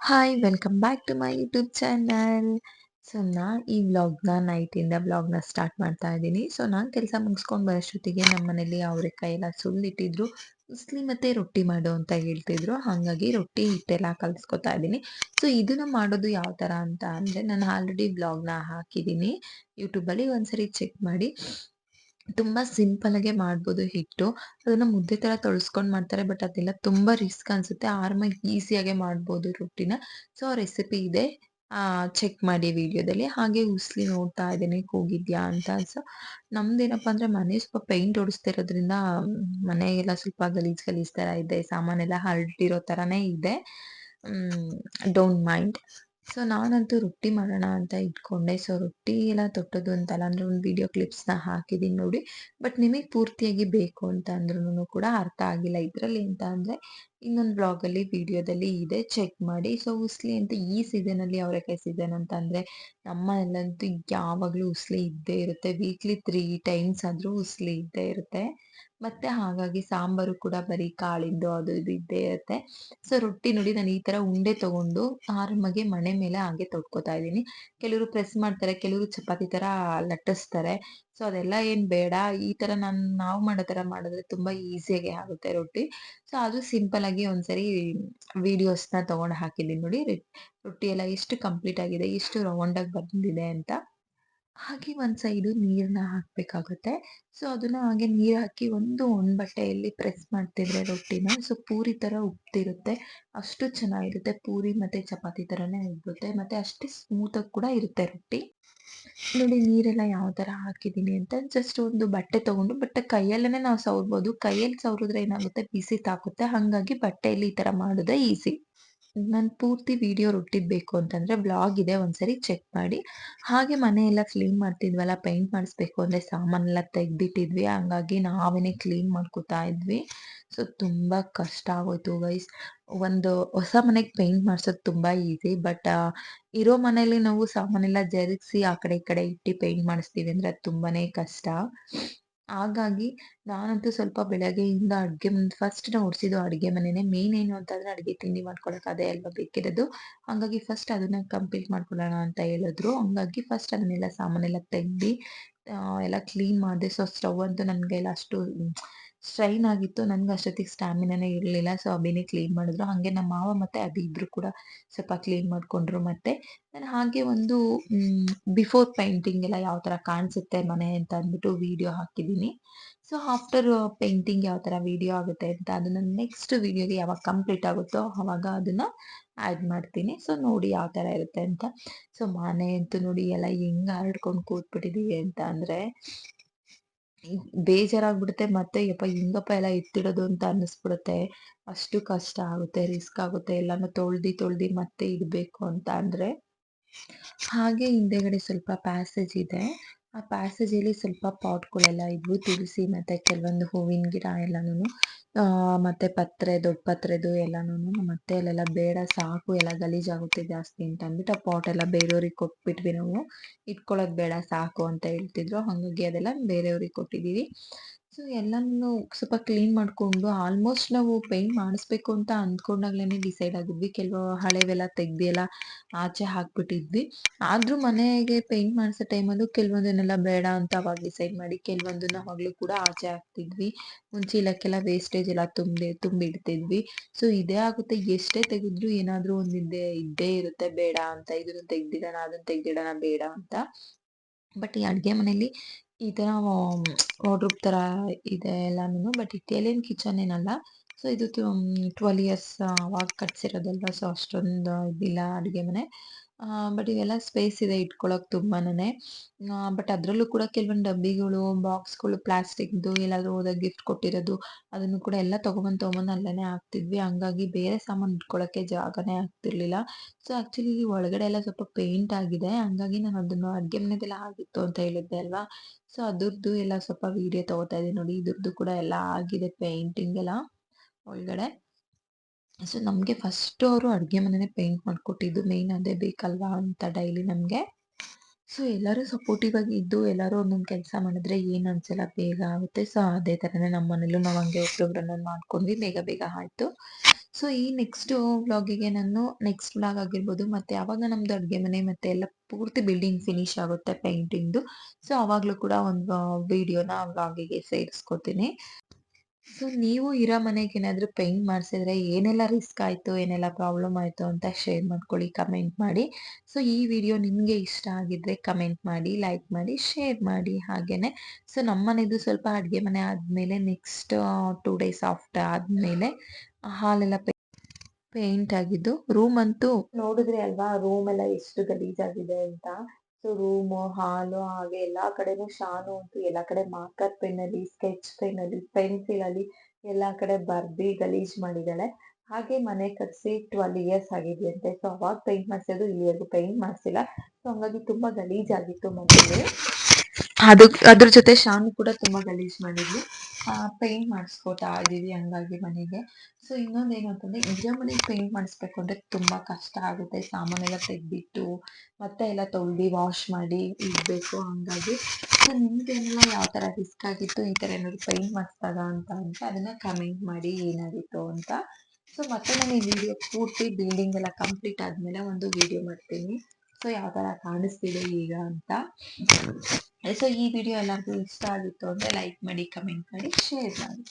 Hi welcome back to my YouTube channel. So ಈ ನೈಟಿಂದ ವ್ಲಾಗ್ನ ಸ್ಟಾರ್ಟ್ ಮಾಡ್ತಾ ಇದ್ದೀನಿ. ಸೊ ನಾನು ಕೆಲಸ ಮುಗಿಸ್ಕೊಂಡು ಬರೋಷ್ಟೊತ್ತಿಗೆ ನಮ್ಮ ಮನೇಲಿ ಅವರೆಕಾಯಿ ಎಲ್ಲ ಸುಲಿದಿಟ್ಟಿದ್ರು. ಉಸ್ಲಿ ಮತ್ತೆ ರೊಟ್ಟಿ ಮಾಡು ಅಂತ ಹೇಳ್ತಿದ್ರು. ಹಾಗಾಗಿ ರೊಟ್ಟಿ ಹಿಟ್ಟೆಲ್ಲ ಕಲಿಸ್ಕೊತಾ ಇದ್ದೀನಿ. ಸೊ ಇದನ್ನ ಮಾಡೋದು ಯಾವ ಥರ ಅಂತ ಅಂದರೆ ನಾನು ಆಲ್ರೆಡಿ ವ್ಲಾಗ್ನ ಹಾಕಿದ್ದೀನಿ ಯೂಟ್ಯೂಬಲ್ಲಿ, ಒಂದ್ಸರಿ ಚೆಕ್ ಮಾಡಿ. ತುಂಬಾ ಸಿಂಪಲ್ ಆಗೆ ಮಾಡ್ಬೋದು ಹಿಟ್ಟು. ಅದನ್ನ ಮುದ್ದೆ ತರ ತೊಳಸ್ಕೊಂಡ್ ಮಾಡ್ತಾರೆ. ಬಟ್ ಅದೆಲ್ಲ ತುಂಬಾ ರಿಸ್ಕ್ ಅನ್ಸುತ್ತೆ. ಆರಾಮಾಗಿ ಈಸಿಯಾಗೆ ಮಾಡ್ಬೋದು ರೊಟ್ಟಿನ. ಸೊ ಆ ರೆಸಿಪಿ ಇದೆ. ಚೆಕ್ ಮಾಡಿ ವಿಡಿಯೋದಲ್ಲಿ. ಹಾಗೆ ಉಸ್ಲಿ ನೋಡ್ತಾ ಇದ್ದೀನಿ ಕೂಗಿದ್ಯಾ ಅಂತ. ಸೊ ನಮ್ದೇನಪ್ಪಾ ಅಂದ್ರೆ ಮನೆ ಸ್ವಲ್ಪ ಪೇಂಟ್ ಹೊಡಿಸ್ತಾ ಇರೋದ್ರಿಂದ ಮನೆಗೆಲ್ಲ ಸ್ವಲ್ಪ ಗಲೀಜ್ ಗಲೀಜ್ ತರ ಇದೆ. ಸಾಮಾನೆಲ್ಲ ಹರಡಿರೋ ತರಾನೇ ಇದೆ. Don't mind. ಸೊ ನಾನಂತೂ ರೊಟ್ಟಿ ಮಾಡೋಣ ಅಂತ ಇಟ್ಕೊಂಡೆ. ಸೊ ರೊಟ್ಟಿ ಎಲ್ಲ ತೊಟ್ಟೋದು ಅಂತಲ್ಲ, ಅಂದ್ರೆ ಒಂದು ವಿಡಿಯೋ ಕ್ಲಿಪ್ಸ್ನ ಹಾಕಿದ್ದೀನಿ ನೋಡಿ. ಬಟ್ ನಿಮಗೆ ಪೂರ್ತಿಯಾಗಿ ಬೇಕು ಅಂತ ಅಂದ್ರೂ ಕೂಡ ಅರ್ಥ ಆಗಿಲ್ಲ ಇದರಲ್ಲಿ ಅಂತ ಅಂದ್ರೆ ಇನ್ನೊಂದು ಬ್ಲಾಗಲ್ಲಿ ವಿಡಿಯೋದಲ್ಲಿ ಇದೆ, ಚೆಕ್ ಮಾಡಿ. ಸೊ ಉಸ್ಲಿ ಅಂತ ಈ ಸೀಸನಲ್ಲಿ, ಅವರೆಕಾಯಿ ಸೀಸನ್ ಅಂತ ಅಂದ್ರೆ ನಮ್ಮನೆಲ್ಲಂತೂ ಯಾವಾಗಲೂ ಉಸ್ಲಿ ಇದ್ದೇ ಇರುತ್ತೆ. ವೀಕ್ಲಿ 3 ಟೈಮ್ಸ್ ಆದ್ರೂ ಉಸ್ಲಿ ಇದ್ದೇ ಇರುತ್ತೆ. ಮತ್ತೆ ಹಾಗಾಗಿ ಸಾಂಬಾರು ಕೂಡ ಬರೀ ಕಾಳಿಂದು ಅದು ಇದು ಇದ್ದೇ ಇರುತ್ತೆ. ಸೊ ರೊಟ್ಟಿ ನೋಡಿ ನಾನು ಈ ತರ ಉಂಡೆ ತಗೊಂಡು ಆರಾಮಾಗಿ ಮಣೆ ಮೇಲೆ ಹಾಗೆ ತೊಡ್ಕೊತಾ ಇದ್ದೀನಿ. ಕೆಲವರು ಪ್ರೆಸ್ ಮಾಡ್ತಾರೆ, ಕೆಲವರು ಚಪಾತಿ ತರ ಲಟ್ಟಿಸ್ತಾರೆ. ಸೊ ಅದೆಲ್ಲ ಏನ್ ಬೇಡ. ಈ ತರ ನಾವು ಮಾಡೋ ತರ ಮಾಡಿದ್ರೆ ತುಂಬಾ ಈಸಿಯಾಗಿ ಆಗುತ್ತೆ ರೊಟ್ಟಿ. ಸೊ ಅದು ಸಿಂಪಲ್ ಆಗಿ ಒಂದ್ಸರಿ ವಿಡಿಯೋಸ್ನ ತಗೊಂಡು ಹಾಕಿದ್ದೀನಿ ನೋಡಿ. ರೊಟ್ಟಿ ಎಲ್ಲ ಎಷ್ಟು ಕಂಪ್ಲೀಟ್ ಆಗಿದೆ, ಎಷ್ಟು ರೌಂಡ್ ಆಗಿ ಬಂದಿದೆ ಅಂತ. ಹಾಗೆ ಒಂದ್ ಸೈಡು ನೀರ್ನ ಹಾಕ್ಬೇಕಾಗುತ್ತೆ. ಸೊ ಅದನ್ನ ಹಾಗೆ ನೀರ್ ಹಾಕಿ ಒಂದ್ ಬಟ್ಟೆಯಲ್ಲಿ ಪ್ರೆಸ್ ಮಾಡ್ತಿದ್ರೆ ರೊಟ್ಟಿನ, ಸೊ ಪೂರಿ ತರ ಉಬ್ತಿರುತ್ತೆ. ಅಷ್ಟು ಚೆನ್ನಾಗಿರುತ್ತೆ. ಪೂರಿ ಮತ್ತೆ ಚಪಾತಿ ತರಾನೇ ಉಬ್ಬುತ್ತೆ. ಮತ್ತೆ ಅಷ್ಟೇ ಸ್ಮೂತ್ ಆಗಿ ಕೂಡ ಇರುತ್ತೆ ರೊಟ್ಟಿ. ನೋಡಿ ನೀರೆಲ್ಲ ಯಾವ ತರ ಹಾಕಿದೀನಿ ಅಂತ. ಜಸ್ಟ್ ಒಂದು ಬಟ್ಟೆ ತಗೊಂಡು, ಬಟ್ಟೆ ಕೈಯಲ್ಲೇನೆ ನಾವು ಸವರ್ಬೋದು. ಕೈಯಲ್ಲಿ ಸವರಿದ್ರೆ ಏನಾಗುತ್ತೆ, ಬಿಸಿ ತಾಕುತ್ತೆ. ಹಂಗಾಗಿ ಬಟ್ಟೆಯಲ್ಲಿ ಈ ತರ ಮಾಡಿದ್ರೆ ಈಸಿ. ನನ್ ಪೂರ್ತಿ ವಿಡಿಯೋ ರೊಟ್ಟಿದ್ ಬೇಕು ಅಂತಂದ್ರೆ ವ್ಲಾಗ್ ಇದೆ, ಒಂದ್ಸರಿ ಚೆಕ್ ಮಾಡಿ. ಹಾಗೆ ಮನೆ ಎಲ್ಲ ಕ್ಲೀನ್ ಮಾಡ್ತಿದ್ವಲ್ಲ, ಪೇಂಟ್ ಮಾಡಿಸ್ಬೇಕು ಅಂದ್ರೆ ಸಾಮಾನೆಲ್ಲ ತೆಗ್ದಿಟ್ಟಿದ್ವಿ. ಹಂಗಾಗಿ ನಾವೇನೆ ಕ್ಲೀನ್ ಮಾಡ್ಕೊತಾ ಇದ್ವಿ. ಸೊ ತುಂಬಾ ಕಷ್ಟ ಆಗೋಯ್ತು ಗೈಸ್. ಒಂದು ಹೊಸ ಮನೆಗ್ ಪೇಂಟ್ ಮಾಡ್ಸೋದು ತುಂಬಾ ಈಸಿ. ಬಟ್ ಇರೋ ಮನೇಲಿ ನಾವು ಸಾಮಾನೆಲ್ಲ ಜರುಗ್ಸಿ ಆ ಕಡೆ ಈ ಕಡೆ ಇಟ್ಟು ಪೇಂಟ್ ಮಾಡಿಸ್ತೀವಿ ಅಂದ್ರೆ ಅದು ತುಂಬಾನೇ ಕಷ್ಟ. ಹಾಗಾಗಿ ನಾನಂತೂ ಸ್ವಲ್ಪ ಬೆಳಗ್ಗೆಯಿಂದ ಅಡ್ಗೆ ಮನೆ ಫಸ್ಟ್ ನಾವು ಒಡ್ಸಿದ್ದು ಅಡ್ಗೆ ಮನೆನೇ. ಮೇನ್ ಏನು ಅಂತಂದ್ರೆ ಅಡ್ಗೆ ತಿಂಡಿ ಮಾಡ್ಕೊಳಕ್ ಅದೇ ಅಲ್ವಾ ಬೇಕಿರೋದು. ಹಂಗಾಗಿ ಫಸ್ಟ್ ಅದನ್ನ ಕಂಪ್ಲೀಟ್ ಮಾಡ್ಕೊಳ್ಳೋಣ ಅಂತ ಹೇಳಿದ್ರು. ಹಂಗಾಗಿ ಫಸ್ಟ್ ಅದನ್ನೆಲ್ಲ ಸಾಮಾನೆಲ್ಲ ತೆಗ್ದಿ ಎಲ್ಲ ಕ್ಲೀನ್ ಮಾಡ್ದೆ. ಸೊ ಸ್ಟವ್ ಅಂತೂ ನನ್ಗೆಲ್ಲ ಅಷ್ಟು ಸ್ಟ್ರೈನ್ ಆಗಿತ್ತು. ನನ್ಗೆ ಅಷ್ಟೊತ್ತಿಗೆ ಸ್ಟ್ಯಾಮಿನಾನೇ ಇರ್ಲಿಲ್ಲ. ಸೊ ಅಭಿನೇ ಕ್ಲೀನ್ ಮಾಡಿದ್ರು. ಹಂಗೆ ನಮ್ಮ ಮಾವ ಮತ್ತೆ ಅಭಿ ಇಬ್ರು ಕೂಡ ಸ್ವಲ್ಪ ಕ್ಲೀನ್ ಮಾಡ್ಕೊಂಡ್ರು. ಮತ್ತೆ ನಾನು ಹಾಗೆ ಒಂದು ಬಿಫೋರ್ ಪೇಂಟಿಂಗ್ ಎಲ್ಲ ಯಾವ ತರ ಕಾಣಿಸುತ್ತೆ ಮನೆ ಅಂತ ಅಂದ್ಬಿಟ್ಟು ವಿಡಿಯೋ ಹಾಕಿದ್ದೀನಿ. ಸೊ ಆಫ್ಟರ್ ಪೇಂಟಿಂಗ್ ಯಾವ ತರ ವಿಡಿಯೋ ಆಗುತ್ತೆ ಅಂತ ಅದನ್ನ ನೆಕ್ಸ್ಟ್ ವಿಡಿಯೋಗೆ ಯಾವಾಗ ಕಂಪ್ಲೀಟ್ ಆಗುತ್ತೋ ಅವಾಗ ಅದನ್ನ ಆಡ್ ಮಾಡ್ತೀನಿ. ಸೊ ನೋಡಿ ಯಾವ ತರ ಇರುತ್ತೆ ಅಂತ. ಸೊ ಮನೆ ಅಂತೂ ನೋಡಿ ಎಲ್ಲ ಹೆಂಗ್ ಹರಡ್ಕೊಂಡು ಕೂತ್ಬಿಟ್ಟಿದೀವಿ ಅಂತ ಅಂದ್ರೆ ಬೇಜಾರಾಗ್ಬಿಡುತ್ತೆ. ಮತ್ತೆ ಯಪ್ಪ ಹೆಂಗಪ್ಪ ಎಲ್ಲ ಎತ್ತಿಡೋದು ಅಂತ ಅನ್ನಿಸ್ಬಿಡುತ್ತೆ. ಅಷ್ಟು ಕಷ್ಟ ಆಗುತ್ತೆ, ರಿಸ್ಕ್ ಆಗುತ್ತೆ. ಎಲ್ಲಾನು ತೊಳ್ದಿ ಮತ್ತೆ ಇಡ್ಬೇಕು ಅಂತ ಅಂದ್ರೆ. ಹಾಗೆ ಹಿಂದೆಗಡೆ ಸ್ವಲ್ಪ ಪ್ಯಾಸೇಜ್ ಇದೆ. ಆ ಪ್ಯಾಸೇಜ್ ಅಲ್ಲಿ ಸ್ವಲ್ಪ ಪಾಟ್ಗಳೆಲ್ಲ ಇದ್ವು. ತುಳಸಿ ಮತ್ತೆ ಕೆಲವೊಂದು ಹೂವಿನ ಗಿಡ ಎಲ್ಲಾನು. ಮತ್ತೆ ಪತ್ರೆ, ದೊಡ್ಡ ಪತ್ರೆದು ಎಲ್ಲಾನು. ಮತ್ತೆ ಅಲ್ಲೆಲ್ಲ ಬೇಡ ಸಾಕು, ಎಲ್ಲ ಗಲೀಜಾಗುತ್ತೆ ಜಾಸ್ತಿ ಅಂತ ಅಂದ್ಬಿಟ್ಟು ಆ ಪಾಟ್ ಎಲ್ಲ ಬೇರೆಯವ್ರಿಗೆ ಕೊಟ್ಬಿಟ್ವಿ ನಾವು. ಇಟ್ಕೊಳ್ಳೋದ್ ಬೇಡ ಸಾಕು ಅಂತ ಹೇಳ್ತಿದ್ರು. ಹಂಗಾಗಿ ಅದೆಲ್ಲ ಬೇರೆಯವ್ರಿಗೆ ಕೊಟ್ಟಿದೀವಿ. ಸೊ ಎಲ್ಲಾನು ಸ್ವಲ್ಪ ಕ್ಲೀನ್ ಮಾಡ್ಕೊಂಡು ಆಲ್ಮೋಸ್ಟ್ ನಾವು ಪೇಂಟ್ ಮಾಡಿಸ್ಬೇಕು ಅಂತ ಅಂದ್ಕೊಂಡಾಗ್ಲೇನೆ ಡಿಸೈಡ್ ಆಗಿದ್ವಿ. ಕೆಲವು ಹಳೆವೆಲ್ಲ ತೆಗ್ದಿ ಎಲ್ಲ ಆಚೆ ಹಾಕ್ಬಿಟ್ಟಿದ್ವಿ. ಆದ್ರೂ ಮನೆಗೆ ಪೇಂಟ್ ಮಾಡ್ಸೋ ಟೈಮಲ್ಲೂ ಕೆಲವೊಂದನ್ನೆಲ್ಲ ಬೇಡ ಅಂತ ಅವಾಗ ಡಿಸೈಡ್ ಮಾಡಿ ಕೆಲವೊಂದನ್ನ ಅವಾಗ್ಲೂ ಕೂಡ ಆಚೆ ಹಾಕ್ತಿದ್ವಿ. ಚೀಲಕ್ಕೆಲ್ಲ ವೇಸ್ಟೇಜ್ ಎಲ್ಲ ತುಂಬಿಡ್ತಿದ್ವಿ. ಸೊ ಇದೇ ಆಗುತ್ತೆ, ಎಷ್ಟೇ ತೆಗೆದ್ರು ಏನಾದ್ರೂ ಒಂದ್ ಇದ್ದೇ ಇರುತ್ತೆ ಬೇಡ ಅಂತ. ಇದನ್ನ ತೆಗ್ದಿಡೋಣ, ಅದನ್ನ ತೆಗ್ದಿಡೋಣ ಬೇಡ ಅಂತ. ಬಟ್ ಈ ಅಡ್ಗೆ ಮನೇಲಿ ಈ ತರ ವಾರ್ಡ್ರೋಬ್ ತರ ಇದೆ ಎಲ್ಲಾನು. ಬಟ್ ಇಟಾಲಿಯನ್ ಕಿಚನ್ ಏನಲ್ಲ. ಸೊ ಇದು 12 ಇಯರ್ಸ್ ಅವಾಗ ಕಟ್ಸಿರೋದಲ್ವಾ. ಸೊ ಅಷ್ಟೊಂದು ಇದಿಲ್ಲ ಅಡ್ಗೆ ಮನೆ. ಬಟ್ ಇವೆಲ್ಲ ಸ್ಪೇಸ್ ಇದೆ ಇಟ್ಕೊಳಕ್ ತುಂಬಾನೇ. ಬಟ್ ಅದ್ರಲ್ಲೂ ಕೂಡ ಕೆಲವೊಂದು ಡಬ್ಬಿಗಳು, ಬಾಕ್ಸ್ಗಳು, ಪ್ಲಾಸ್ಟಿಕ್ದು ಎಲ್ಲಾದ್ರೂ ಹೋದಾಗ ಗಿಫ್ಟ್ ಕೊಟ್ಟಿರೋದು ಅದನ್ನು ಕೂಡ ಎಲ್ಲ ತಗೊಂಬಂದ್ ಅಲ್ಲೇನೆ ಹಾಕ್ತಿದ್ವಿ. ಹಂಗಾಗಿ ಬೇರೆ ಸಾಮಾನು ಇಟ್ಕೊಳಕ್ಕೆ ಜಾಗನೇ ಆಗ್ತಿರ್ಲಿಲ್ಲ. ಸೊ ಆಕ್ಚುಲಿ ಒಳಗಡೆ ಎಲ್ಲ ಸ್ವಲ್ಪ ಪೇಂಟ್ ಆಗಿದೆ. ಹಂಗಾಗಿ ನಾನು ಅದನ್ನ ಅಡ್ಗೆ ಮನೆದೆಲ್ಲ ಆಗಿತ್ತು ಅಂತ ಹೇಳಿದ್ದೆ ಅಲ್ವಾ. ಸೊ ಅದ್ರದ್ದು ಎಲ್ಲ ಸ್ವಲ್ಪ ವಿಡಿಯೋ ತಗೋತಾ ಇದೀನಿ ನೋಡಿ. ಇದ್ರದ್ದು ಕೂಡ ಎಲ್ಲ ಆಗಿದೆ ಪೇಂಟಿಂಗ್ ಎಲ್ಲ ಒಳಗಡೆ. ಸೊ ನಮ್ಗೆ ಫಸ್ಟ್ ಅವರು ಅಡ್ಗೆ ಮನೆನೇ ಪೇಂಟ್ ಮಾಡ್ಕೊಟ್ಟಿದ್ದು. ಮೇನ್ ಅದೇ ಬೇಕಲ್ವಾ ಅಂತ ಡೈಲಿ ನಮ್ಗೆ. ಸೊ ಎಲ್ಲರೂ ಸಪೋರ್ಟಿವ್ ಆಗಿ ಇದ್ದು ಎಲ್ಲರೂ ಒಂದೊಂದ್ ಕೆಲಸ ಮಾಡಿದ್ರೆ ಏನ್ ಅನ್ಸಲ್ಲ, ಬೇಗ ಆಗುತ್ತೆ. ಸೊ ಅದೇ ತರನೇ ನಮ್ಮ ಮನೇಲೂ ನಾವ್ ಹಂಗೆ ಒಬ್ರೊಬ್ರನ್ನ ಮಾಡ್ಕೊಂಡ್ವಿ, ಬೇಗ ಬೇಗ ಆಯ್ತು. ಸೊ ಈ ನೆಕ್ಸ್ಟ್ ವ್ಲಾಗಿಗೆ ನಾನು ನೆಕ್ಸ್ಟ್ ವ್ಲಾಗ್ ಆಗಿರ್ಬೋದು ಮತ್ತೆ ಯಾವಾಗ ನಮ್ದು ಅಡುಗೆ ಮನೆ ಮತ್ತೆ ಎಲ್ಲ ಪೂರ್ತಿ ಬಿಲ್ಡಿಂಗ್ ಫಿನಿಶ್ ಆಗುತ್ತೆ ಪೇಂಟಿಂಗ್ದು, ಸೊ ಅವಾಗಲೂ ಕೂಡ ಒಂದು ವಿಡಿಯೋನ ವ್ಲಾಗಿಗೆ ಸೇರಿಸ್ಕೋತೀನಿ. ಸೊ ನೀವು ಇರೋ ಮನೆಗೆ ಏನಾದ್ರು ಪೇಂಟ್ ಮಾಡಿಸಿದ್ರೆ ಏನೆಲ್ಲ ರಿಸ್ಕ್ ಆಯ್ತು, ಏನೆಲ್ಲ ಪ್ರಾಬ್ಲಮ್ ಆಯ್ತು ಅಂತ ಶೇರ್ ಮಾಡ್ಕೊಳ್ಳಿ, ಕಮೆಂಟ್ ಮಾಡಿ. ಸೊ ಈ ವಿಡಿಯೋ ನಿಮಗೆ ಇಷ್ಟ ಆಗಿದ್ರೆ ಕಮೆಂಟ್ ಮಾಡಿ, ಲೈಕ್ ಮಾಡಿ, ಶೇರ್ ಮಾಡಿ. ಹಾಗೇನೆ ಸೊ ನಮ್ಮನೆದು ಸ್ವಲ್ಪ ಅಡುಗೆ ಮನೆ ಆದಮೇಲೆ ನೆಕ್ಸ್ಟ್ 2 ಡೇಸ್ ಆಫ್ಟರ್ ಆದಮೇಲೆ ಹಾಲೆಲ್ಲ ಪೇಂಟ್ ಆಗಿದ್ದು. ರೂಮ್ ಅಂತೂ ನೋಡಿದ್ರೆ ಅಲ್ವಾ ರೂಮ್ ಎಲ್ಲ ಎಷ್ಟು ಗಲೀಜಾಗಿದೆ ಅಂತ. ಸೊ ರೂಮು, ಹಾಲು ಹಾಗೆ ಎಲ್ಲಾ ಕಡೆನೂ ಶಾನು ಅಂತೂ ಎಲ್ಲಾ ಕಡೆ ಮಾರ್ಕರ್ ಪೆನ್ ಅಲ್ಲಿ, ಸ್ಕೆಚ್ ಪೆನ್ ಅಲ್ಲಿ, ಪೆನ್ಸಿಲ್ ಅಲ್ಲಿ ಎಲ್ಲಾ ಕಡೆ ಬರ್ದಿ ಗಲೀಜ್ ಮಾಡಿದಾಳೆ. ಹಾಗೆ ಮನೆ ಕಟ್ಸಿ 12 ಇಯರ್ಸ್ ಆಗಿದೆಯಂತೆ. ಸೊ ಅವಾಗ ಪೇಂಟ್ ಮಾಡ್ಸಿದ್ದು, ಇಲ್ಲಿವರೆಗೂ ಪೇಂಟ್ ಮಾಡ್ಸಿಲ್ಲ. ಸೊ ಹಂಗಾಗಿ ತುಂಬಾ ಗಲೀಜಾಗಿತ್ತು ಮನೇಲಿ. ಅದ್ರ ಜೊತೆ ಶಾನು ಕೂಡ ತುಂಬಾ ಗಲೀಜ್ ಮಾಡಿದ್ಲು. ಪೇಂಟ್ ಮಾಡಿಸ್ಕೊತಾ ಇದೀವಿ ಹಂಗಾಗಿ ಮನೆಗೆ. ಸೊ ಇನ್ನೊಂದೇನು ಅಂತಂದ್ರೆ, ಇರೋ ಮನೆಗೆ ಪೇಂಟ್ ಮಾಡಿಸ್ಬೇಕು ಅಂದ್ರೆ ತುಂಬಾ ಕಷ್ಟ ಆಗುತ್ತೆ. ಸಾಮಾನೆಲ್ಲ ತೆಗ್ದಿಟ್ಟು ಮತ್ತೆ ಎಲ್ಲ ತೊಳ್ದು ವಾಶ್ ಮಾಡಿ ಇಡ್ಬೇಕು. ಹಂಗಾಗಿ ಸೊ ನಿಮ್ಗೆಲ್ಲ ಯಾವ ತರ ರಿಸ್ಕ್ ಆಗಿತ್ತು, ಈ ತರ ಏನಾದ್ರು ಪೇಂಟ್ ಮಾಡಿಸಿದಾಗ ಅಂತ ಅಂದ್ರೆ ಅದನ್ನ ಕಮೆಂಟ್ ಮಾಡಿ ಏನಾಗಿತ್ತು ಅಂತ. ಸೊ ಮತ್ತೆ ನಾನು ಈ ವಿಡಿಯೋ ಪೂರ್ತಿ ಬಿಲ್ಡಿಂಗ್ ಎಲ್ಲ ಕಂಪ್ಲೀಟ್ ಆದ್ಮೇಲೆ ಒಂದು ವಿಡಿಯೋ ಮಾಡ್ತೀನಿ. ಸೊ ಯಾವ ತರ ಕಾಣಿಸ್ತಿದೆ ಈಗ ಅಂತ. ಸೊ ಈ ವಿಡಿಯೋ ಎಲ್ಲರಿಗೂ ಇಷ್ಟ ಆಗಿತ್ತು ಅಂದ್ರೆ ಲೈಕ್ ಮಾಡಿ, ಕಮೆಂಟ್ ಮಾಡಿ, ಶೇರ್ ಮಾಡಿ.